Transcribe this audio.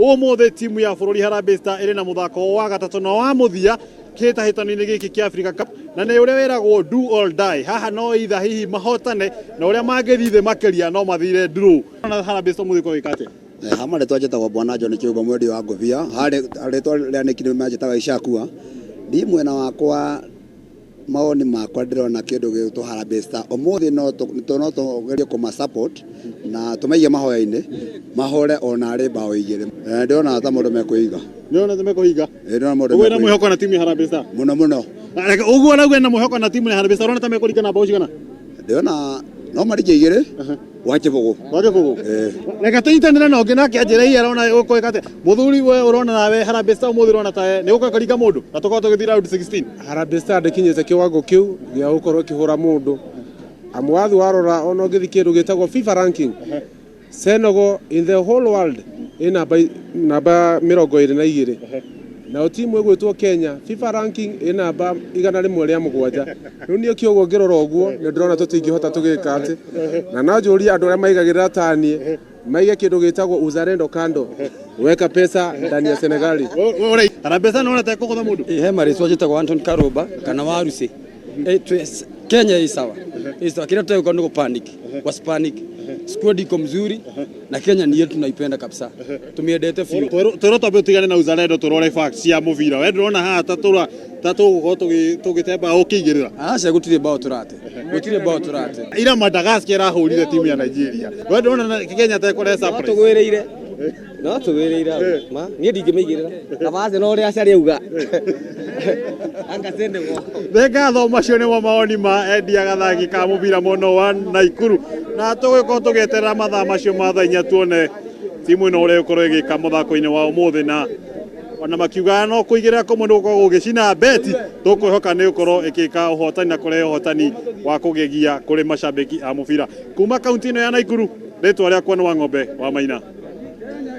Ũmũthĩ timu ya bũrũri Harambee Stars ĩrĩ na mũthako wa gatatũ na wa mũthia kĩhĩtahĩtano-inĩ gĩkĩ kĩa Africa Cup na nĩ ũrĩa wĩragwo do or die. Haha no either hihi mahotane na ũrĩa mangĩthiĩ thĩ makĩria no mathire draw. Harambee Stars mũthiko wĩkate hama rĩtwa njĩtagwo Bwana John Kiugo mwendi wa ngũbia harĩ rĩtwa rĩanĩkire manjĩtaga Icakua ni mwena wakwa maoni makwa ndĩrona kĩndũ gĩtũ Harambee Stars ũmũthĩ no tũgerie kũma support na tũmeige mahoya-inĩ mahore ona arĩ bao igĩrĩ ndĩrona ta mũndũ mekũiga ndĩrona ta mekũiga ndĩrona mũndũ ũguo na mwĩhoko na timu ya Harambee Stars mũno ũguo nauga na mwĩhoko na timu ya Harambee Stars ũrona ta mekũringana bao cigana ndĩrona no marike igĩrĩ wache bogo reka tũnyitanĩre na ũngĩ nake anjĩre hihi arona ũkwĩka atĩa mũthuri we ũrona nawe Harambee Stars ũmũthĩ ũrona ta nĩ ũgũkaringa mũndũ na tũkorwo tũgĩthiĩ round 16 Harambee Stars ndĩkinyĩte kĩwango kĩu gĩa gũkorwo ĩkĩhũra mũndũ amu wathi warora ona ũngĩthi kĩndũ gĩtagwo FIFA ranking Senegal in the whole world ĩ namba 22 na timu ĩgwĩtwo Kenya FIFA ranking ĩ namba 107 rĩu niĩ kĩogo ngĩrora ũguo nĩ ndĩrona tũtingĩhota tũgĩka atĩ na nanjũria andũ arĩa maigagĩrĩra tani maige kĩndũ gĩtagwo uzalendo kando weka pesa ndani ya Senegali Harambee Stars naona ta kũgũtha mũndũ he marĩtwa njĩtagwo Anton Karumba kana Warusi Kenya hii sawa kila tutakuwa niko panic wasipanic squad iko mzuri na Kenya ni yetu tunaipenda kabisa tumiendete fiu twĩrwo tũtigane na uzalendo tũrore facts cia mũbira we ndĩrona haha ta tũgũkorwo tũgĩtemba ũkĩigĩrĩra aca gũtirĩ bao turate ira Madagascar ahũrire timu ya Nigeria we ndĩrona Kenya ta ĩkore surprise no tũgwĩrĩire ma niĩ ndingĩmĩigĩrĩra abaze no ũrĩa aciari auga anga Senegal ngatho macio nĩmo maoni ma endia gathaki ka mũbira mũno wa Naikuru na tũgĩkorwo tũgĩeterera mathaa macio ma thaa 4 tuone timu ĩno ũrĩa ĩkorwo ĩgĩka mũthako-inĩ wa ũmũthĩ na ona makiuga no kũigĩrĩra kũmwe nĩ gũkorwo gũgĩcina beti tũkwĩhoka nĩ gũkorwo ĩgĩka ũhotani na kũrehe ũhotani wa kũgegia kũrĩ macambĩki a mũbira kuma kaunti ĩno ya Naikuru rĩtwa rĩakwa nĩ Wang'ombe wa Maina.